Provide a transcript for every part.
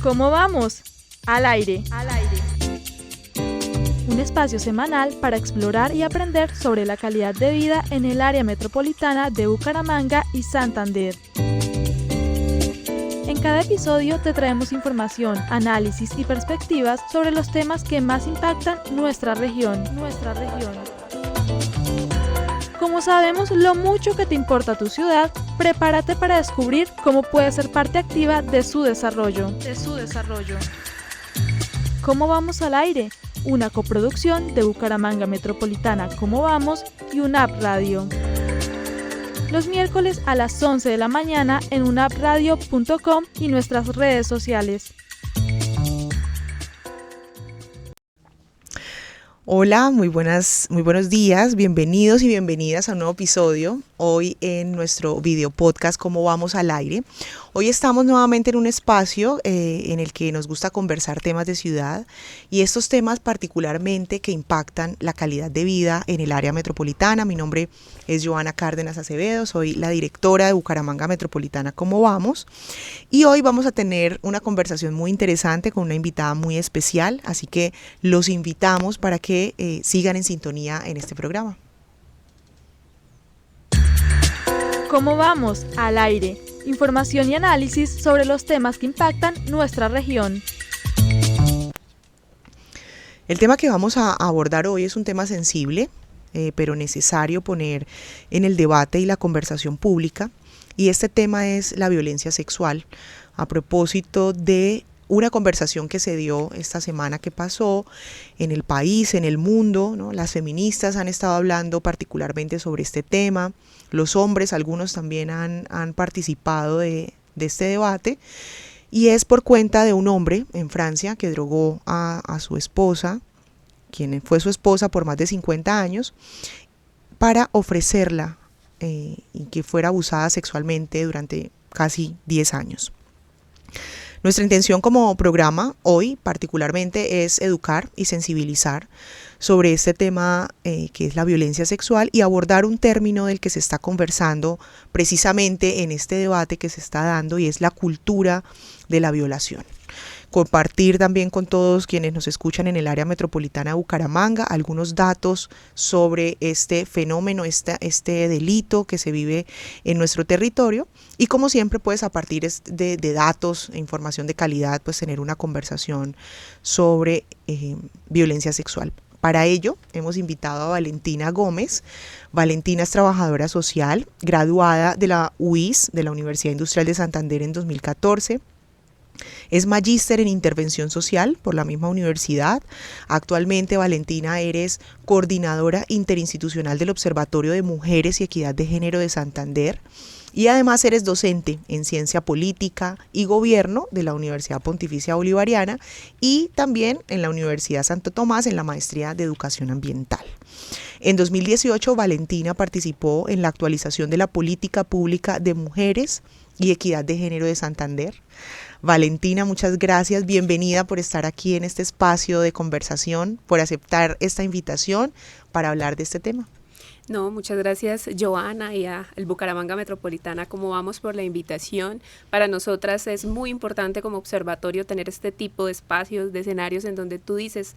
¿Cómo vamos? Al aire. Un espacio semanal para explorar y aprender sobre la calidad de vida en el área metropolitana de Bucaramanga y Santander. En cada episodio te traemos información, análisis y perspectivas sobre los temas que más impactan nuestra región. Como sabemos lo mucho que te importa tu ciudad, prepárate para descubrir cómo puedes ser parte activa de su desarrollo. ¿Cómo vamos al aire? Una coproducción de Bucaramanga Metropolitana ¿Cómo vamos? Y UNAP Radio. Los miércoles a las 11 de la mañana en unapradio.com y nuestras redes sociales. Hola, muy buenos días, bienvenidos y bienvenidas a un nuevo episodio, hoy en nuestro video podcast ¿Cómo vamos al aire? Hoy estamos nuevamente en un espacio en el que nos gusta conversar temas de ciudad y estos temas particularmente que impactan la calidad de vida en el área metropolitana. Mi nombre es Joana Cárdenas Acevedo, soy la directora de Bucaramanga Metropolitana ¿Cómo vamos? Y hoy vamos a tener una conversación muy interesante con una invitada muy especial, así que los invitamos para que sigan en sintonía en este programa. ¿Cómo vamos? Al aire. Información y análisis sobre los temas que impactan nuestra región. El tema que vamos a abordar hoy es un tema sensible, pero necesario poner en el debate y la conversación pública. Y este tema es la violencia sexual, a propósito de una conversación que se dio esta semana que pasó en el país, en el mundo, ¿no? Las feministas han estado hablando particularmente sobre este tema, los hombres, algunos también han participado de este debate, y es por cuenta de un hombre en Francia que drogó a su esposa, quien fue su esposa por más de 50 años, para ofrecerla y que fuera abusada sexualmente durante casi 10 años. Nuestra intención como programa hoy particularmente es educar y sensibilizar sobre este tema que es la violencia sexual y abordar un término del que se está conversando precisamente en este debate que se está dando y es la cultura de la violación. Compartir también con todos quienes nos escuchan en el área metropolitana de Bucaramanga algunos datos sobre este fenómeno, este delito que se vive en nuestro territorio y como siempre pues a partir de datos e información de calidad pues tener una conversación sobre violencia sexual. Para ello hemos invitado a Valentina Gómez. Valentina es trabajadora social, graduada de la UIS, de la Universidad Industrial de Santander en 2014. Es magíster en intervención social por la misma universidad. Actualmente, Valentina, eres coordinadora interinstitucional del Observatorio de Mujeres y Equidad de Género de Santander y además eres docente en Ciencia Política y Gobierno de la Universidad Pontificia Bolivariana y también en la Universidad Santo Tomás en la Maestría de Educación Ambiental. En 2018, Valentina participó en la actualización de la Política Pública de Mujeres y Equidad de Género de Santander. Valentina, muchas gracias, bienvenida por estar aquí en este espacio de conversación, por aceptar esta invitación para hablar de este tema. No, muchas gracias Joana y a el Bucaramanga Metropolitana ¿Cómo vamos? Por la invitación. Para nosotras es muy importante como observatorio tener este tipo de espacios, de escenarios en donde tú dices,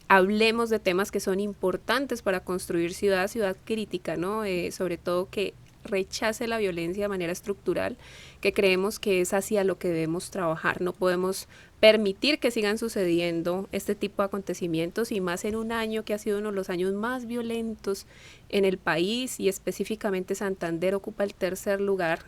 hablemos de temas que son importantes para construir ciudad crítica, ¿no? Sobre todo que rechace la violencia de manera estructural, que creemos que es hacia lo que debemos trabajar. No podemos permitir que sigan sucediendo este tipo de acontecimientos y más en un año que ha sido uno de los años más violentos en el país y específicamente Santander ocupa el tercer lugar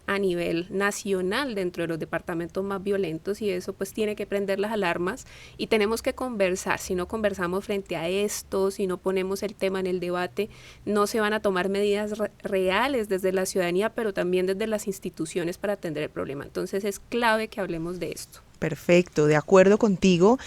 a nivel nacional dentro de los departamentos más violentos y eso pues tiene que prender las alarmas y tenemos que conversar. Si no conversamos frente a esto, si no ponemos el tema en el debate, no se van a tomar medidas reales desde la ciudadanía, pero también desde las instituciones para atender el problema. Entonces es clave que hablemos de esto. Perfecto, de acuerdo contigo.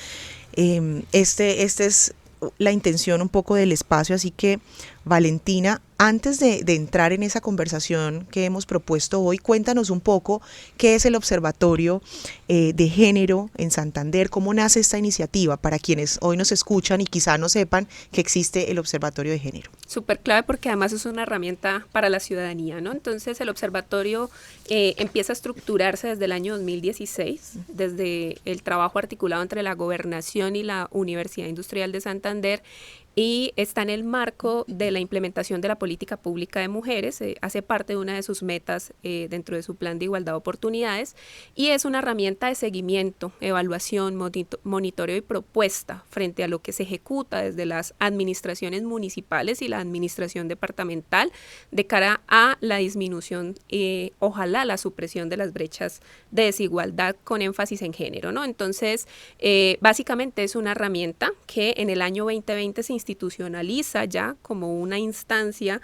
Este es la intención un poco del espacio, así que Valentina, antes de entrar en esa conversación que hemos propuesto hoy, cuéntanos un poco qué es el Observatorio de Género en Santander, cómo nace esta iniciativa para quienes hoy nos escuchan y quizá no sepan que existe el Observatorio de Género. Súper clave porque además es una herramienta para la ciudadanía, ¿no? Entonces el observatorio empieza a estructurarse desde el año 2016, desde el trabajo articulado entre la Gobernación y la Universidad Industrial de Santander, y está en el marco de la implementación de la política pública de mujeres, hace parte de una de sus metas dentro de su plan de igualdad de oportunidades, y es una herramienta de seguimiento, evaluación, monitoreo y propuesta frente a lo que se ejecuta desde las administraciones municipales y la administración departamental de cara a la disminución, ojalá la supresión de las brechas de desigualdad con énfasis en género, ¿no? Entonces, básicamente es una herramienta que en el año 2020 se institucionaliza ya como una instancia,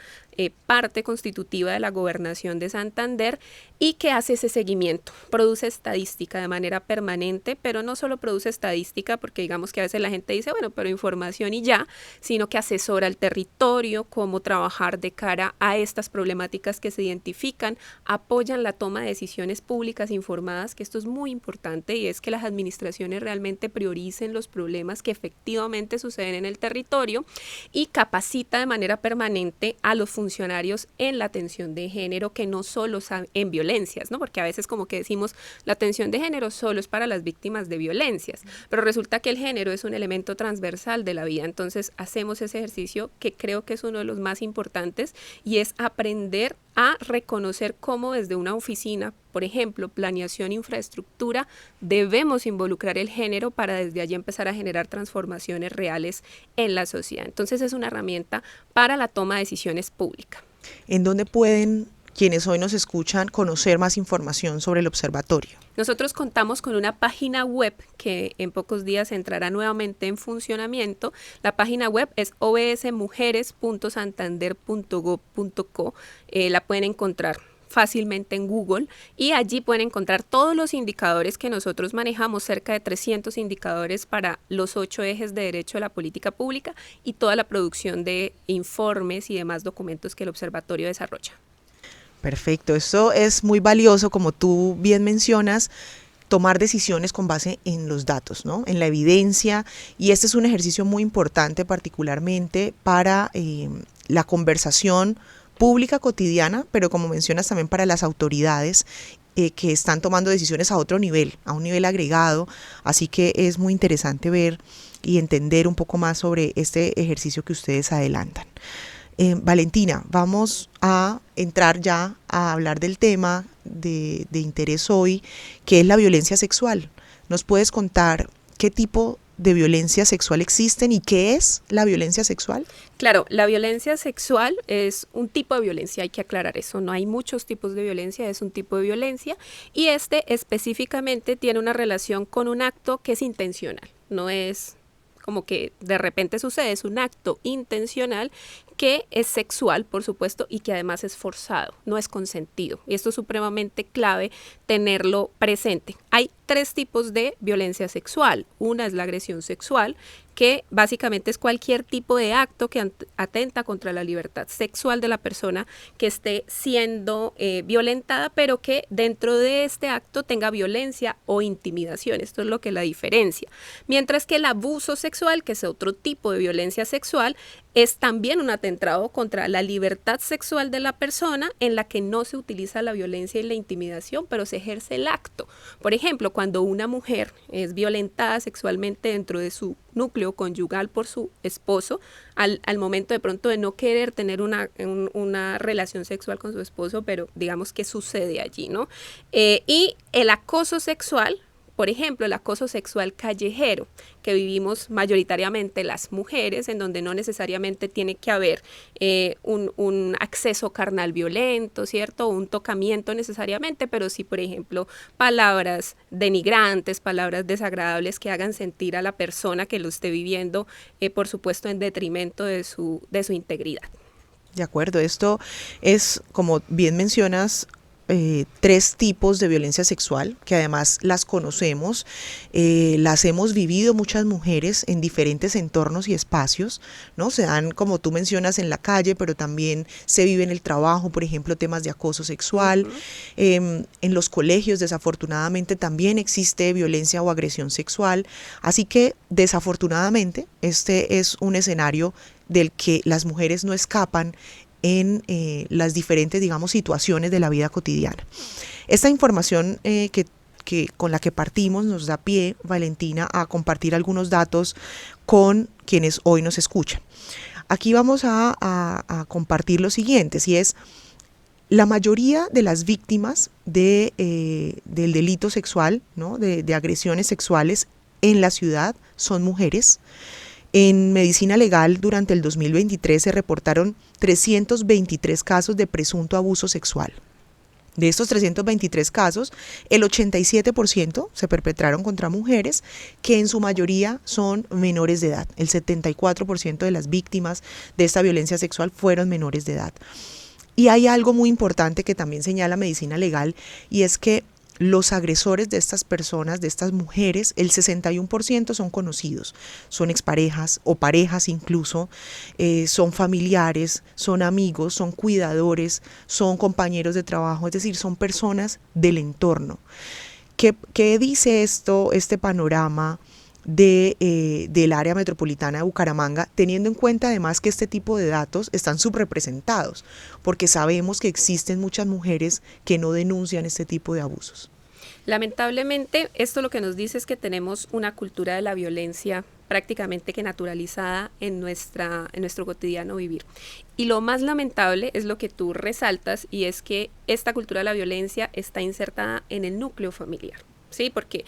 parte constitutiva de la Gobernación de Santander, y que hace ese seguimiento, produce estadística de manera permanente, pero no solo produce estadística, porque digamos que a veces la gente dice, bueno, pero información y ya, sino que asesora al territorio, cómo trabajar de cara a estas problemáticas que se identifican, apoyan la toma de decisiones públicas informadas, que esto es muy importante, y es que las administraciones realmente prioricen los problemas que efectivamente suceden en el territorio, y capacita de manera permanente a los funcionarios en la atención de género, que no solo saben en violencias, ¿no? Porque a veces como que decimos la atención de género solo es para las víctimas de violencias, pero resulta que el género es un elemento transversal de la vida. Entonces hacemos ese ejercicio que creo que es uno de los más importantes, y es aprender a reconocer cómo desde una oficina, por ejemplo, planeación, infraestructura, debemos involucrar el género para desde allí empezar a generar transformaciones reales en la sociedad. Entonces es una herramienta para la toma de decisiones públicas. ¿En dónde pueden quienes hoy nos escuchan conocer más información sobre el observatorio? Nosotros contamos con una página web que en pocos días entrará nuevamente en funcionamiento. La página web es obsmujeres.santander.gov.co. La pueden encontrar fácilmente en Google, y allí pueden encontrar todos los indicadores que nosotros manejamos, cerca de 300 indicadores para los 8 ejes de derecho de la política pública y toda la producción de informes y demás documentos que el observatorio desarrolla. Perfecto, eso es muy valioso, como tú bien mencionas, tomar decisiones con base en los datos, ¿no? En la evidencia, y este es un ejercicio muy importante particularmente para la conversación pública cotidiana, pero como mencionas también para las autoridades que están tomando decisiones a otro nivel, a un nivel agregado, así que es muy interesante ver y entender un poco más sobre este ejercicio que ustedes adelantan. Valentina, vamos a entrar ya a hablar del tema de interés hoy, que es la violencia sexual. ¿Nos puedes contar qué tipo de violencia sexual existen y qué es la violencia sexual? Claro, la violencia sexual es un tipo de violencia, hay que aclarar eso, no hay muchos tipos de violencia, es un tipo de violencia, y este específicamente tiene una relación con un acto que es intencional, no es como que de repente sucede, es un acto intencional que es sexual, por supuesto, y que además es forzado, no es consentido. Y esto es supremamente clave tenerlo presente. Hay 3 tipos de violencia sexual. Una es la agresión sexual, que básicamente es cualquier tipo de acto que atenta contra la libertad sexual de la persona que esté siendo violentada, pero que dentro de este acto tenga violencia o intimidación. Esto es lo que la diferencia. Mientras que el abuso sexual, que es otro tipo de violencia sexual, es también un atentado contra la libertad sexual de la persona, en la que no se utiliza la violencia y la intimidación, pero se ejerce el acto. Por ejemplo, cuando una mujer es violentada sexualmente dentro de su núcleo conyugal por su esposo, al momento de pronto de no querer tener una relación sexual con su esposo, pero digamos que sucede allí, ¿no? Y el acoso sexual, por ejemplo, el acoso sexual callejero, que vivimos mayoritariamente las mujeres, en donde no necesariamente tiene que haber un acceso carnal violento, ¿cierto? O un tocamiento necesariamente, pero sí, por ejemplo, palabras denigrantes, palabras desagradables que hagan sentir a la persona que lo esté viviendo, por supuesto, en detrimento de su integridad. De acuerdo, esto es, como bien mencionas, tres tipos de violencia sexual, que además las conocemos, las hemos vivido muchas mujeres en diferentes entornos y espacios, ¿no? Se dan, como tú mencionas, en la calle, pero también se vive en el trabajo, por ejemplo, temas de acoso sexual. En los colegios, desafortunadamente, también existe violencia o agresión sexual. Así que, desafortunadamente, este es un escenario del que las mujeres no escapan en las diferentes, digamos, situaciones de la vida cotidiana. Esta información con la que partimos nos da pie, Valentina, a compartir algunos datos con quienes hoy nos escuchan. Aquí vamos a compartir lo siguiente, y es: la mayoría de las víctimas del delito sexual, ¿no? de agresiones sexuales en la ciudad son mujeres. En medicina legal, durante el 2023 se reportaron 323 casos de presunto abuso sexual. De estos 323 casos, el 87% se perpetraron contra mujeres, que en su mayoría son menores de edad. El 74% de las víctimas de esta violencia sexual fueron menores de edad. Y hay algo muy importante que también señala medicina legal, y es que los agresores de estas personas, de estas mujeres, el 61% son conocidos, son exparejas o parejas incluso, son familiares, son amigos, son cuidadores, son compañeros de trabajo, es decir, son personas del entorno. ¿Qué dice este panorama del área metropolitana de Bucaramanga, teniendo en cuenta además que este tipo de datos están subrepresentados, porque sabemos que existen muchas mujeres que no denuncian este tipo de abusos? Lamentablemente, esto lo que nos dice es que tenemos una cultura de la violencia prácticamente que naturalizada en nuestro cotidiano vivir. Y lo más lamentable es lo que tú resaltas, y es que esta cultura de la violencia está insertada en el núcleo familiar, ¿sí? Porque,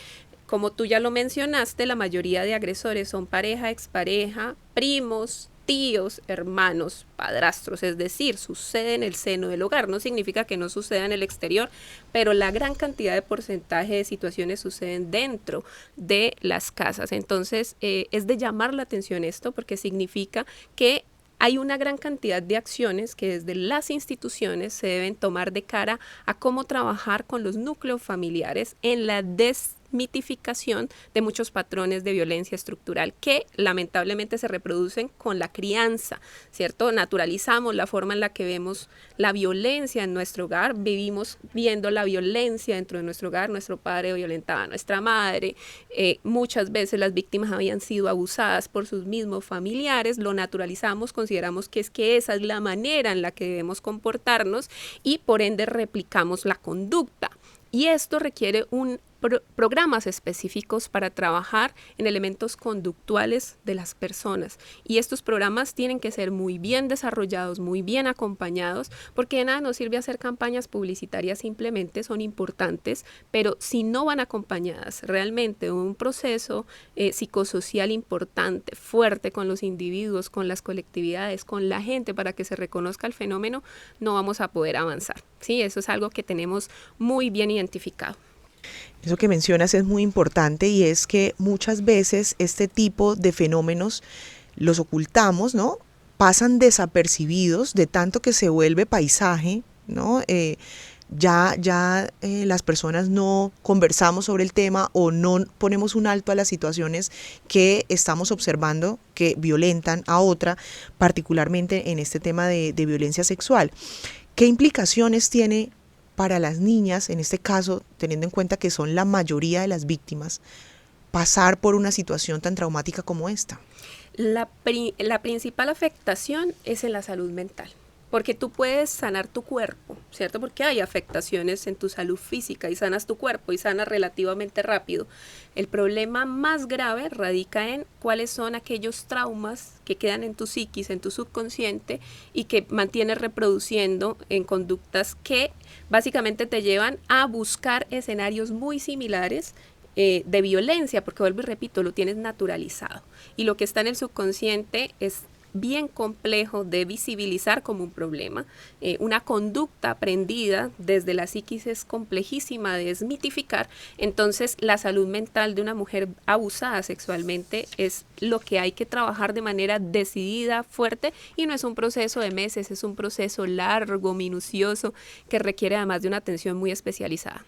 como tú ya lo mencionaste, la mayoría de agresores son pareja, expareja, primos, tíos, hermanos, padrastros, es decir, sucede en el seno del hogar. No significa que no suceda en el exterior, pero la gran cantidad de porcentaje de situaciones suceden dentro de las casas. Entonces, es de llamar la atención esto, porque significa que hay una gran cantidad de acciones que desde las instituciones se deben tomar de cara a cómo trabajar con los núcleos familiares en la desmitificación de muchos patrones de violencia estructural que lamentablemente se reproducen con la crianza, ¿cierto? Naturalizamos la forma en la que vemos la violencia en nuestro hogar, vivimos viendo la violencia dentro de nuestro hogar. Nuestro padre violentaba a nuestra madre, muchas veces las víctimas habían sido abusadas por sus mismos familiares, lo naturalizamos, consideramos que esa es la manera en la que debemos comportarnos y por ende replicamos la conducta. Y esto requiere programas específicos para trabajar en elementos conductuales de las personas. Y estos programas tienen que ser muy bien desarrollados, muy bien acompañados, porque de nada nos sirve hacer campañas publicitarias, simplemente son importantes, pero si no van acompañadas realmente de un proceso psicosocial importante, fuerte con los individuos, con las colectividades, con la gente, para que se reconozca el fenómeno, no vamos a poder avanzar. Sí, eso es algo que tenemos muy bien identificado. Eso que mencionas es muy importante, y es que muchas veces este tipo de fenómenos los ocultamos, ¿no? Pasan desapercibidos de tanto que se vuelve paisaje, ¿no? Las personas no conversamos sobre el tema o no ponemos un alto a las situaciones que estamos observando que violentan a otra, particularmente en este tema de violencia sexual. ¿Qué implicaciones tiene para las niñas, en este caso, teniendo en cuenta que son la mayoría de las víctimas, pasar por una situación tan traumática como esta? La principal afectación es en la salud mental, porque tú puedes sanar tu cuerpo, ¿cierto? Porque hay afectaciones en tu salud física y sanas tu cuerpo y sanas relativamente rápido. El problema más grave radica en cuáles son aquellos traumas que quedan en tu psiquis, en tu subconsciente, y que mantienes reproduciendo en conductas que básicamente te llevan a buscar escenarios muy similares de violencia, porque vuelvo y repito, lo tienes naturalizado. Y lo que está en el subconsciente es bien complejo de visibilizar como un problema. Una conducta aprendida desde la psiquis es complejísima de desmitificar. Entonces, la salud mental de una mujer abusada sexualmente es lo que hay que trabajar de manera decidida, fuerte, y no es un proceso de meses, es un proceso largo, minucioso, que requiere además de una atención muy especializada.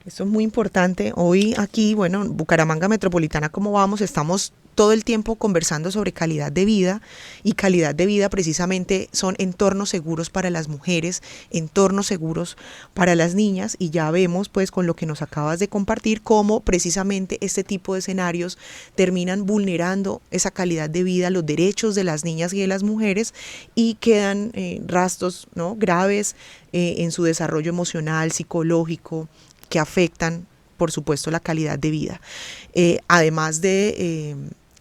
Esto es muy importante. Hoy aquí, bueno, en Bucaramanga Metropolitana, ¿cómo vamos? Estamos todo el tiempo conversando sobre calidad de vida, y calidad de vida precisamente son entornos seguros para las mujeres, entornos seguros para las niñas, y ya vemos pues con lo que nos acabas de compartir cómo precisamente este tipo de escenarios terminan vulnerando esa calidad de vida, los derechos de las niñas y de las mujeres, y quedan rastros, ¿no?, graves en su desarrollo emocional, psicológico, que afectan, por supuesto, la calidad de vida. Además de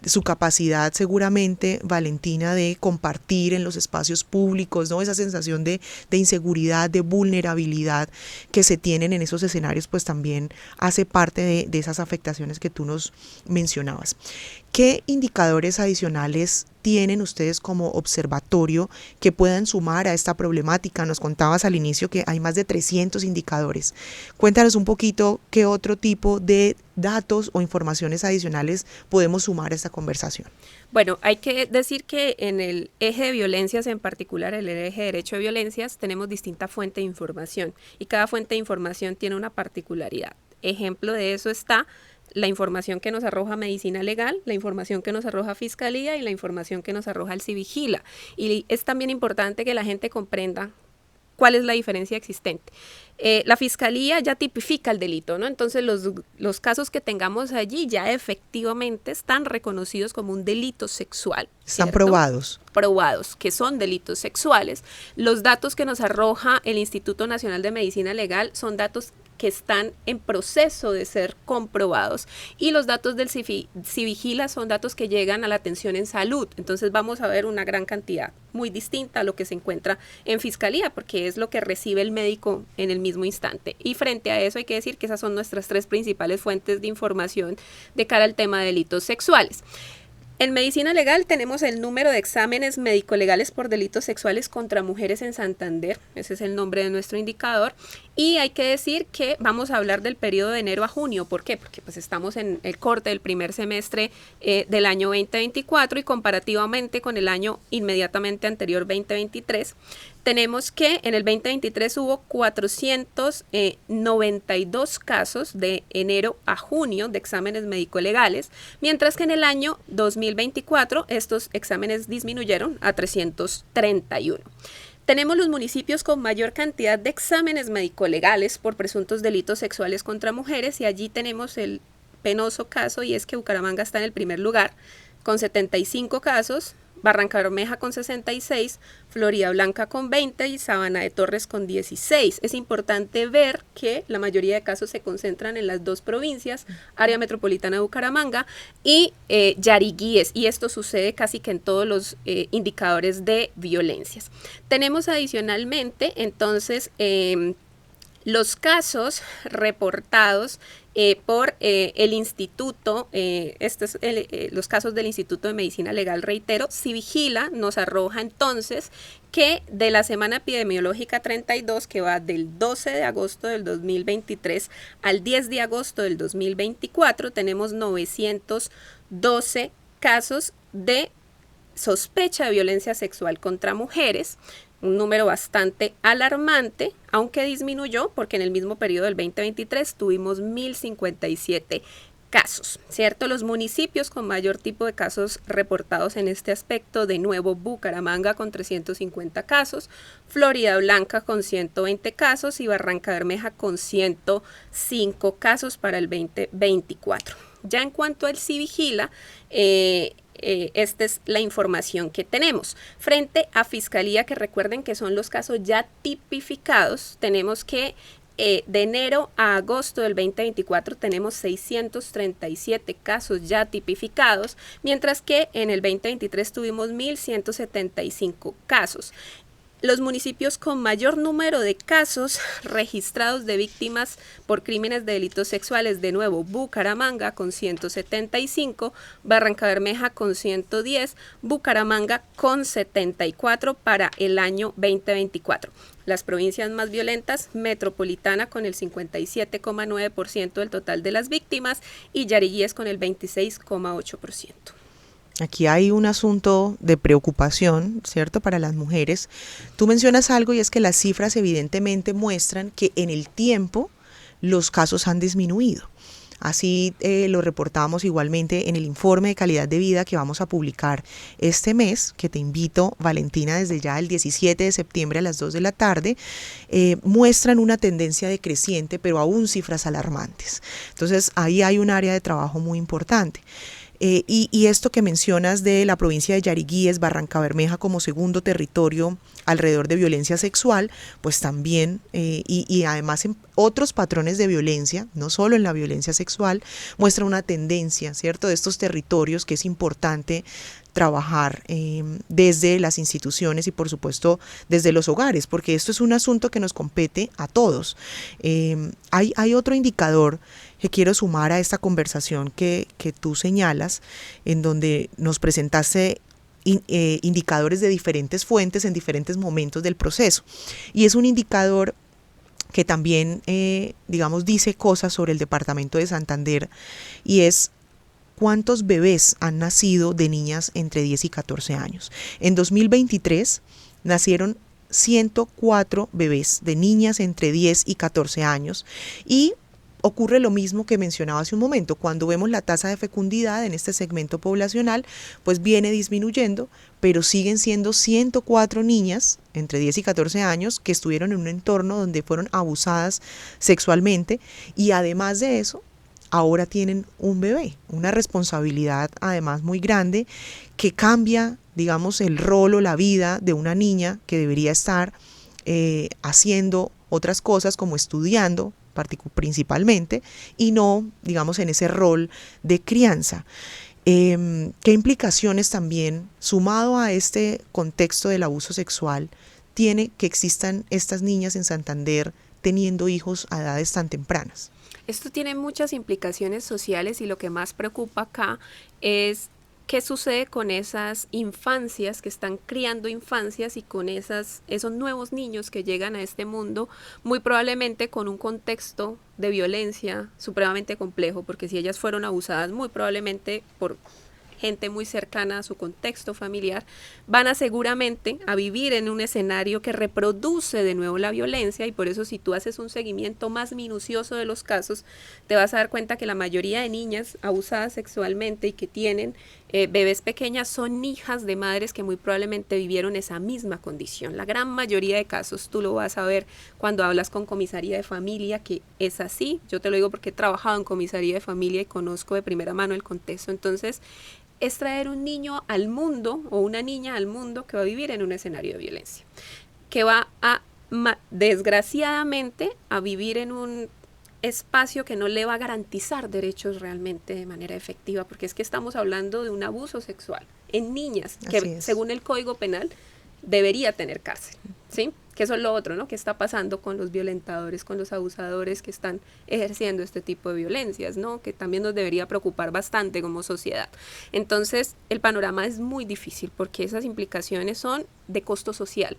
su capacidad, seguramente, Valentina, de compartir en los espacios públicos, ¿no?, esa sensación de inseguridad, de vulnerabilidad que se tienen en esos escenarios, pues también hace parte de esas afectaciones que tú nos mencionabas. ¿Qué indicadores adicionales tienen ustedes como observatorio que puedan sumar a esta problemática? Nos contabas al inicio que hay más de 300 indicadores. Cuéntanos un poquito qué otro tipo de datos o informaciones adicionales podemos sumar a esta conversación. Bueno, hay que decir que en el eje de violencias, en particular el eje de derecho de violencias, tenemos distinta fuente de información, y cada fuente de información tiene una particularidad. Ejemplo de eso está la información que nos arroja Medicina Legal, la información que nos arroja Fiscalía y la información que nos arroja el Civigila. Y es también importante que la gente comprenda cuál es la diferencia existente. La Fiscalía ya tipifica el delito, ¿no? Entonces los casos que tengamos allí ya efectivamente están reconocidos como un delito sexual. Están probados. Probados, que son delitos sexuales. Los datos que nos arroja el Instituto Nacional de Medicina Legal son datos que están en proceso de ser comprobados, y los datos del Civigila son datos que llegan a la atención en salud. Entonces vamos a ver una gran cantidad muy distinta a lo que se encuentra en Fiscalía, porque es lo que recibe el médico en el mismo instante. Y frente a eso hay que decir que esas son nuestras tres principales fuentes de información de cara al tema de delitos sexuales. En Medicina Legal tenemos el número de exámenes médico-legales por delitos sexuales contra mujeres en Santander. Ese es el nombre de nuestro indicador. Y hay que decir que vamos a hablar del periodo de enero a junio. ¿Por qué? Porque pues estamos en el corte del primer semestre del año 2024, y comparativamente con el año inmediatamente anterior, 2023, tenemos que en el 2023 hubo 492 casos de enero a junio de exámenes médico-legales, mientras que en el año 2024 estos exámenes disminuyeron a 331. Tenemos los municipios con mayor cantidad de exámenes médico-legales por presuntos delitos sexuales contra mujeres, y allí tenemos el penoso caso, y es que Bucaramanga está en el primer lugar con 75 casos, Barrancabermeja con 66, Floridablanca con 20 y Sabana de Torres con 16. Es importante ver que la mayoría de casos se concentran en las dos provincias, área metropolitana de Bucaramanga y Yariguíes, y esto sucede casi que en todos los indicadores de violencias. Tenemos adicionalmente entonces los casos reportados por el instituto, los casos del Instituto de Medicina Legal, reitero. Civigila nos arroja entonces que de la semana epidemiológica 32, que va del 12 de agosto del 2023 al 10 de agosto del 2024, tenemos 912 casos de sospecha de violencia sexual contra mujeres, un número bastante alarmante, aunque disminuyó porque en el mismo periodo del 2023 tuvimos 1.057 casos, ¿cierto? Los municipios con mayor tipo de casos reportados en este aspecto, de nuevo Bucaramanga con 350 casos, Floridablanca con 120 casos y Barrancabermeja con 105 casos para el 2024. Ya en cuanto al Civigila, esta es la información que tenemos. Frente a Fiscalía, que recuerden que son los casos ya tipificados, tenemos que de enero a agosto del 2024 tenemos 637 casos ya tipificados, mientras que en el 2023 tuvimos 1.175 casos. Los municipios con mayor número de casos registrados de víctimas por crímenes de delitos sexuales, de nuevo, Bucaramanga con 175, Barrancabermeja con 110, Bucaramanga con 74 para el año 2024. Las provincias más violentas, Metropolitana con el 57,9% del total de las víctimas y Yariguíes con el 26,8%. Aquí hay un asunto de preocupación, ¿cierto?, para las mujeres. Tú mencionas algo y es que las cifras evidentemente muestran que en el tiempo los casos han disminuido. Así lo reportamos igualmente en el informe de calidad de vida que vamos a publicar este mes, que te invito, Valentina, desde ya el 17 de septiembre a las 2 de la tarde, muestran una tendencia decreciente, pero aún cifras alarmantes. Entonces ahí hay un área de trabajo muy importante. Y esto que mencionas de la provincia de Yariguíes, Barrancabermeja como segundo territorio alrededor de violencia sexual, pues también, y además en otros patrones de violencia, no solo en la violencia sexual, muestra una tendencia, ¿cierto?, de estos territorios que es importante trabajar desde las instituciones y por supuesto desde los hogares, porque esto es un asunto que nos compete a todos. Hay otro indicador que quiero sumar a esta conversación que tú señalas, en donde nos presentaste indicadores de diferentes fuentes en diferentes momentos del proceso, y es un indicador que también, digamos, dice cosas sobre el departamento de Santander, y es cuántos bebés han nacido de niñas entre 10 y 14 años. En 2023 nacieron 104 bebés de niñas entre 10 y 14 años, y ocurre lo mismo que mencionaba hace un momento. Cuando vemos la tasa de fecundidad en este segmento poblacional, pues viene disminuyendo, pero siguen siendo 104 niñas entre 10 y 14 años que estuvieron en un entorno donde fueron abusadas sexualmente, y además de eso, ahora tienen un bebé, una responsabilidad además muy grande que cambia, digamos, el rol o la vida de una niña que debería estar haciendo otras cosas como estudiando principalmente, y no, digamos, en ese rol de crianza. ¿Qué implicaciones también, sumado a este contexto del abuso sexual, tiene que existan estas niñas en Santander teniendo hijos a edades tan tempranas? Esto tiene muchas implicaciones sociales, y lo que más preocupa acá es qué sucede con esas infancias que están criando infancias y con esos nuevos niños que llegan a este mundo, muy probablemente con un contexto de violencia supremamente complejo, porque si ellas fueron abusadas muy probablemente por gente muy cercana a su contexto familiar, van a seguramente a vivir en un escenario que reproduce de nuevo la violencia, y por eso si tú haces un seguimiento más minucioso de los casos, te vas a dar cuenta que la mayoría de niñas abusadas sexualmente y que tienen bebés pequeñas son hijas de madres que muy probablemente vivieron esa misma condición. La gran mayoría de casos tú lo vas a ver cuando hablas con comisaría de familia, que es así. Yo te lo digo porque he trabajado en comisaría de familia y conozco de primera mano el contexto. Entonces, es traer un niño al mundo o una niña al mundo que va a vivir en un escenario de violencia, que va a, desgraciadamente, a vivir en un espacio que no le va a garantizar derechos realmente de manera efectiva, porque es que estamos hablando de un abuso sexual en niñas, que según el Código Penal debería tener cárcel, ¿sí? Que eso es lo otro, ¿no? ¿Qué está pasando con los violentadores, con los abusadores que están ejerciendo este tipo de violencias, ¿no? Que también nos debería preocupar bastante como sociedad. Entonces, el panorama es muy difícil porque esas implicaciones son de costo social.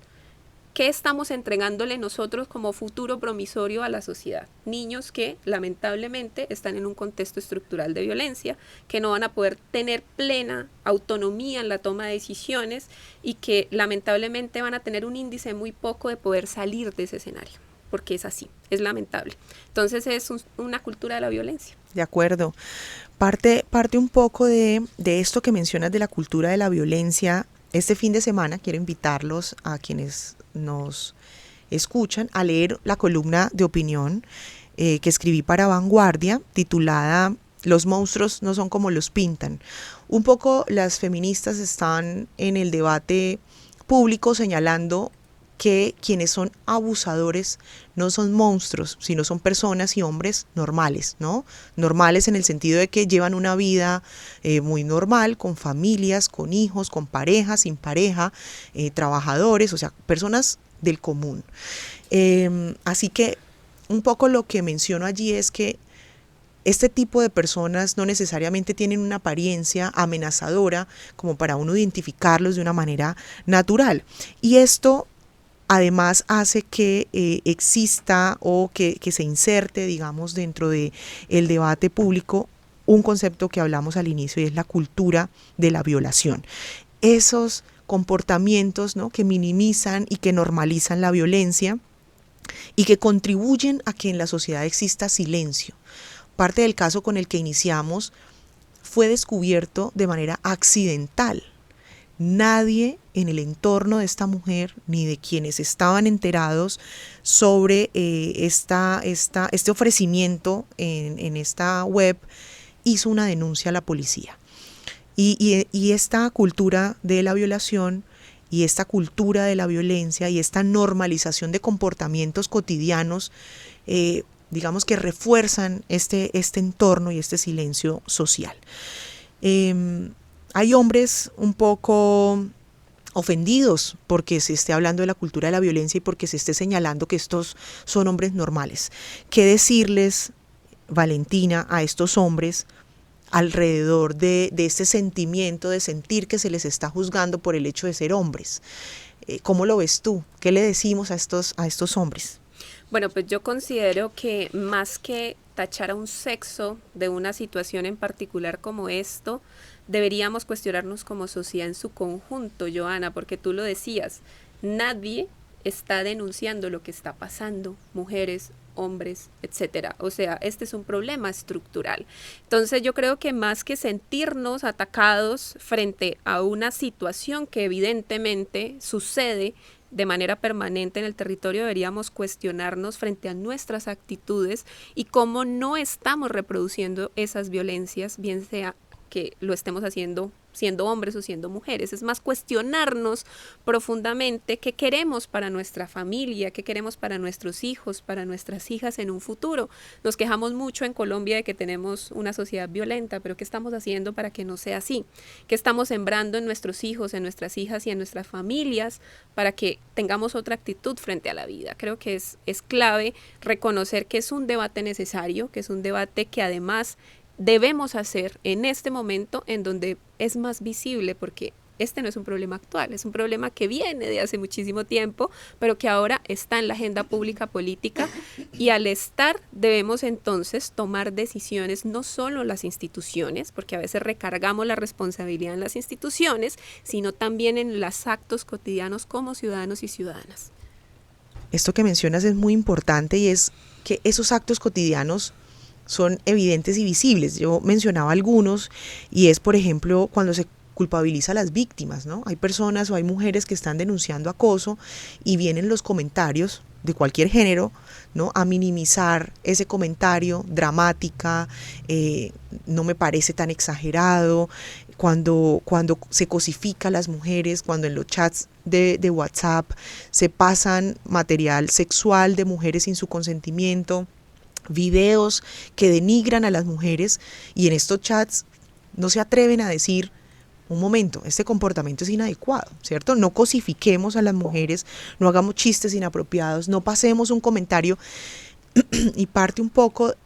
¿Qué estamos entregándole nosotros como futuro promisorio a la sociedad? Niños que lamentablemente están en un contexto estructural de violencia, que no van a poder tener plena autonomía en la toma de decisiones y que lamentablemente van a tener un índice muy poco de poder salir de ese escenario, porque es así, es lamentable. Entonces es una cultura de la violencia. De acuerdo. Parte un poco de esto que mencionas de la cultura de la violencia. Este fin de semana quiero invitarlos a quienes nos escuchan a leer la columna de opinión que escribí para Vanguardia, titulada "Los monstruos no son como los pintan". Un poco las feministas están en el debate público señalando que quienes son abusadores no son monstruos, sino son personas y hombres normales, ¿no? Normales en el sentido de que llevan una vida muy normal, con familias, con hijos, con pareja, sin pareja, trabajadores, o sea, personas del común. Así que un poco lo que menciono allí es que este tipo de personas no necesariamente tienen una apariencia amenazadora como para uno identificarlos de una manera natural. Y esto además hace que exista o que se inserte, digamos, dentro del debate público un concepto que hablamos al inicio y es la cultura de la violación. Esos comportamientos, ¿no?, que minimizan y que normalizan la violencia y que contribuyen a que en la sociedad exista silencio. Parte del caso con el que iniciamos fue descubierto de manera accidental. Nadie en el entorno de esta mujer, ni de quienes estaban enterados sobre este ofrecimiento en esta web, hizo una denuncia a la policía. Y esta cultura de la violación y esta cultura de la violencia y esta normalización de comportamientos cotidianos, digamos que refuerzan este entorno y este silencio social. Hay hombres un poco ofendidos porque se esté hablando de la cultura de la violencia y porque se esté señalando que estos son hombres normales. ¿Qué decirles, Valentina, a estos hombres alrededor de este sentimiento de sentir que se les está juzgando por el hecho de ser hombres? ¿Cómo lo ves tú? ¿Qué le decimos a estos hombres? Bueno, pues yo considero que más que tachar a un sexo de una situación en particular como esto, deberíamos cuestionarnos como sociedad en su conjunto, Joana, porque tú lo decías, nadie está denunciando lo que está pasando, mujeres, hombres, etcétera. O sea, este es un problema estructural. Entonces yo creo que más que sentirnos atacados frente a una situación que evidentemente sucede de manera permanente en el territorio, deberíamos cuestionarnos frente a nuestras actitudes y cómo no estamos reproduciendo esas violencias, bien sea que lo estemos haciendo siendo hombres o siendo mujeres. Es más cuestionarnos profundamente qué queremos para nuestra familia, qué queremos para nuestros hijos, para nuestras hijas en un futuro. Nos quejamos mucho en Colombia de que tenemos una sociedad violenta, pero ¿qué estamos haciendo para que no sea así? ¿Qué estamos sembrando en nuestros hijos, en nuestras hijas y en nuestras familias para que tengamos otra actitud frente a la vida? Creo que es clave reconocer que es un debate necesario, que es un debate que además debemos hacer en este momento en donde es más visible, porque este no es un problema actual, es un problema que viene de hace muchísimo tiempo, pero que ahora está en la agenda pública política, y al estar debemos entonces tomar decisiones, no solo las instituciones, porque a veces recargamos la responsabilidad en las instituciones, sino también en los actos cotidianos como ciudadanos y ciudadanas. Esto que mencionas es muy importante y es que esos actos cotidianos son evidentes y visibles. Yo mencionaba algunos y es, por ejemplo, cuando se culpabiliza a las víctimas, ¿no? Hay personas o hay mujeres que están denunciando acoso y vienen los comentarios de cualquier género, ¿no?, a minimizar ese comentario, dramática, no me parece tan exagerado, cuando se cosifica a las mujeres, cuando en los chats de WhatsApp se pasan material sexual de mujeres sin su consentimiento, videos que denigran a las mujeres, y en estos chats no se atreven a decir, un momento, este comportamiento es inadecuado, ¿cierto? No cosifiquemos a las mujeres, no hagamos chistes inapropiados, no pasemos un comentario. Y parte un poco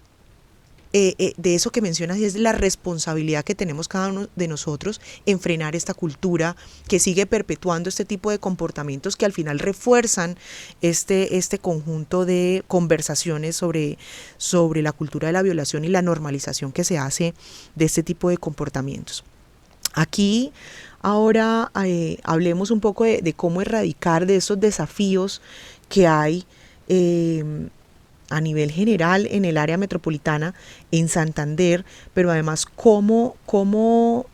de eso que mencionas, y es la responsabilidad que tenemos cada uno de nosotros en frenar esta cultura que sigue perpetuando este tipo de comportamientos que al final refuerzan este conjunto de conversaciones sobre la cultura de la violación y la normalización que se hace de este tipo de comportamientos. Aquí ahora hablemos un poco de cómo erradicar de esos desafíos que hay a nivel general en el área metropolitana, en Santander, pero además cómo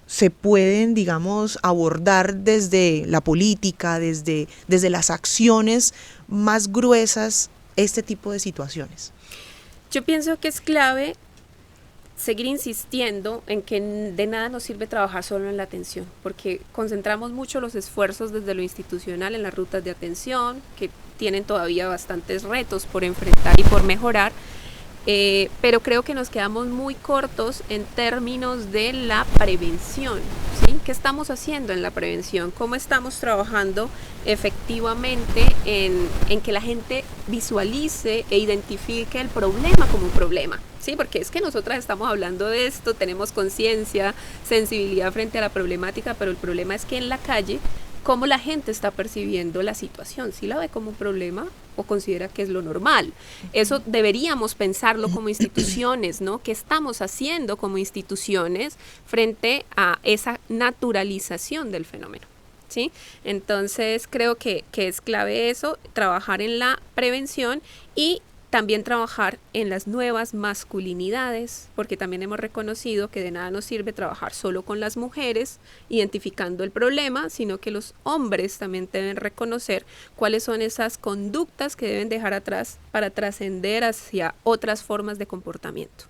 se pueden, digamos, abordar desde la política, desde las acciones más gruesas, este tipo de situaciones. Yo pienso que es clave seguir insistiendo en que de nada nos sirve trabajar solo en la atención, porque concentramos mucho los esfuerzos desde lo institucional en las rutas de atención, que tienen todavía bastantes retos por enfrentar y por mejorar, pero creo que nos quedamos muy cortos en términos de la prevención, ¿sí? ¿Qué estamos haciendo en la prevención? ¿Cómo estamos trabajando efectivamente en que la gente visualice e identifique el problema como un problema? Sí, porque es que nosotras estamos hablando de esto, tenemos conciencia, sensibilidad frente a la problemática, pero el problema es que en la calle, ¿cómo la gente está percibiendo la situación? ¿Sí la ve como un problema o considera que es lo normal? Eso deberíamos pensarlo como instituciones, ¿no? ¿Qué estamos haciendo como instituciones frente a esa naturalización del fenómeno? ¿Sí? Entonces creo que es clave eso, trabajar en la prevención y también trabajar en las nuevas masculinidades, porque también hemos reconocido que de nada nos sirve trabajar solo con las mujeres, identificando el problema, sino que los hombres también deben reconocer cuáles son esas conductas que deben dejar atrás para trascender hacia otras formas de comportamiento.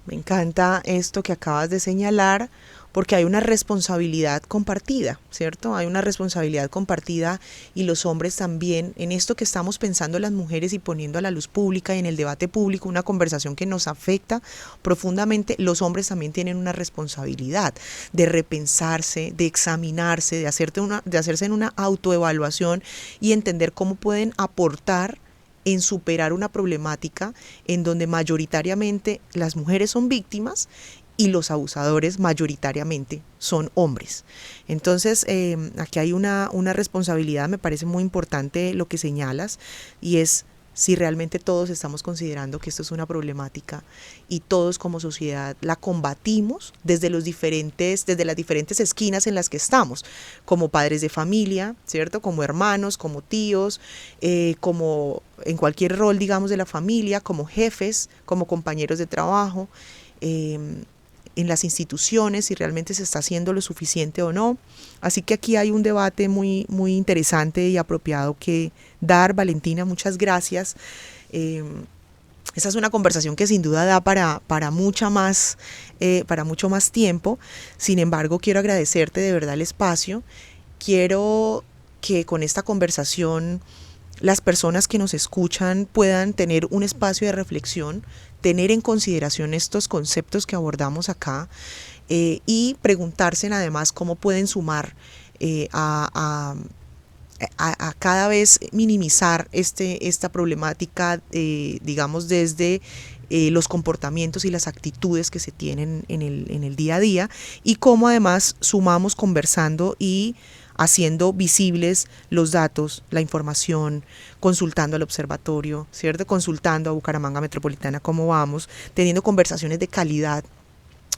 Me encanta esto que acabas de señalar, porque hay una responsabilidad compartida, ¿cierto? Hay una responsabilidad compartida y los hombres también, en esto que estamos pensando las mujeres y poniendo a la luz pública y en el debate público, una conversación que nos afecta profundamente, los hombres también tienen una responsabilidad de repensarse, de examinarse, de hacerse en una autoevaluación y entender cómo pueden aportar en superar una problemática en donde mayoritariamente las mujeres son víctimas y los abusadores mayoritariamente son hombres. Entonces, aquí hay una responsabilidad, me parece muy importante lo que señalas, y es si realmente todos estamos considerando que esto es una problemática y todos como sociedad la combatimos desde las diferentes esquinas en las que estamos, como padres de familia, ¿cierto? Como hermanos, como tíos, como en cualquier rol, digamos, de la familia, como jefes, como compañeros de trabajo, en las instituciones, si realmente se está haciendo lo suficiente o no. Así que aquí hay un debate muy, muy interesante y apropiado que dar. Valentina, muchas gracias. Esta es una conversación que sin duda da para mucho más tiempo. Sin embargo, quiero agradecerte de verdad el espacio. Quiero que con esta conversación las personas que nos escuchan puedan tener un espacio de reflexión, tener en consideración estos conceptos que abordamos acá y preguntarse además cómo pueden sumar a cada vez minimizar esta problemática, digamos, desde los comportamientos y las actitudes que se tienen en el día a día, y cómo además sumamos conversando y haciendo visibles los datos, la información, consultando al observatorio, ¿cierto? Consultando a Bucaramanga Metropolitana cómo vamos, teniendo conversaciones de calidad.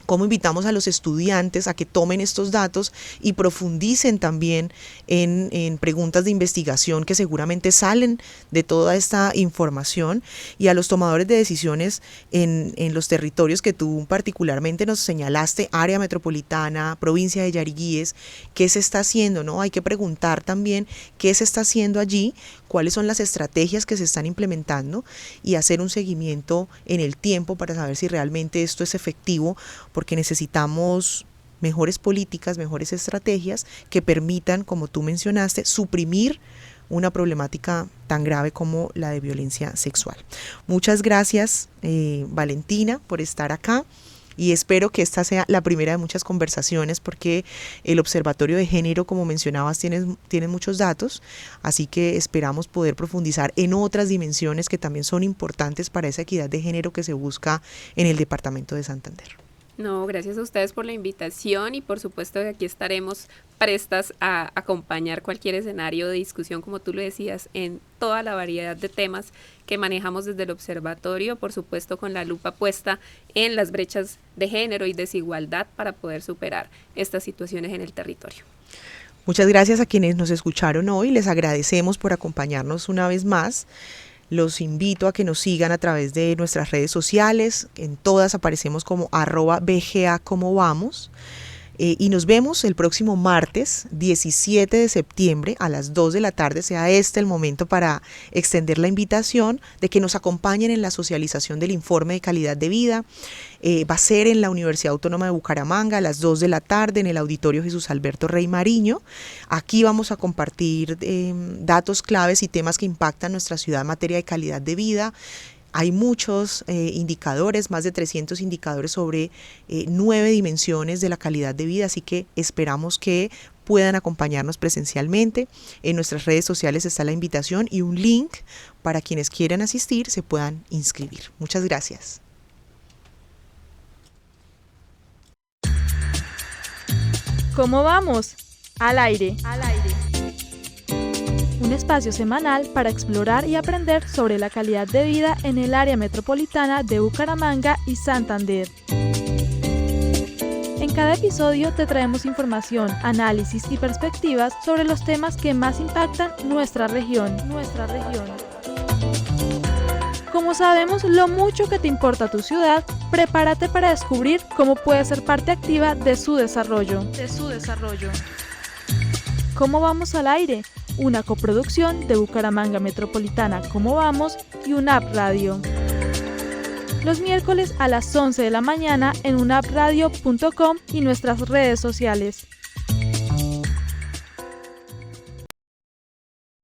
Cómo invitamos a los estudiantes a que tomen estos datos y profundicen también en preguntas de investigación que seguramente salen de toda esta información, y a los tomadores de decisiones en los territorios que tú particularmente nos señalaste, área metropolitana, provincia de Yariguíes, qué se está haciendo, ¿no? Hay que preguntar también qué se está haciendo allí, cuáles son las estrategias que se están implementando y hacer un seguimiento en el tiempo para saber si realmente esto es efectivo, porque necesitamos mejores políticas, mejores estrategias que permitan, como tú mencionaste, suprimir una problemática tan grave como la de violencia sexual. Muchas gracias, Valentina, por estar acá. Y espero que esta sea la primera de muchas conversaciones, porque el Observatorio de Género, como mencionabas, tiene muchos datos, así que esperamos poder profundizar en otras dimensiones que también son importantes para esa equidad de género que se busca en el departamento de Santander. No, gracias a ustedes por la invitación y por supuesto que aquí estaremos prestas a acompañar cualquier escenario de discusión, como tú lo decías, en toda la variedad de temas que manejamos desde el observatorio, por supuesto con la lupa puesta en las brechas de género y desigualdad para poder superar estas situaciones en el territorio. Muchas gracias a quienes nos escucharon hoy, les agradecemos por acompañarnos una vez más. Los invito a que nos sigan a través de nuestras redes sociales, en todas aparecemos como @BGA como vamos. Y nos vemos el próximo martes 17 de septiembre a las 2 de la tarde, sea este el momento para extender la invitación de que nos acompañen en la socialización del informe de calidad de vida. Va a ser en la Universidad Autónoma de Bucaramanga a las 2 de la tarde en el Auditorio Jesús Alberto Rey Mariño. Aquí vamos a compartir datos claves y temas que impactan nuestra ciudad en materia de calidad de vida. Hay muchos indicadores, más de 300 indicadores sobre 9 dimensiones de la calidad de vida, así que esperamos que puedan acompañarnos presencialmente. En nuestras redes sociales está la invitación y un link para quienes quieran asistir se puedan inscribir. Muchas gracias. ¿Cómo vamos? Al aire. Un espacio semanal para explorar y aprender sobre la calidad de vida en el área metropolitana de Bucaramanga y Santander. En cada episodio te traemos información, análisis y perspectivas sobre los temas que más impactan nuestra región. Como sabemos lo mucho que te importa tu ciudad, prepárate para descubrir cómo puedes ser parte activa de su desarrollo. ¿Cómo vamos al aire? Una coproducción de Bucaramanga Metropolitana Cómo Vamos y UNAP Radio. Los miércoles a las 11 de la mañana en unapradio.com y nuestras redes sociales.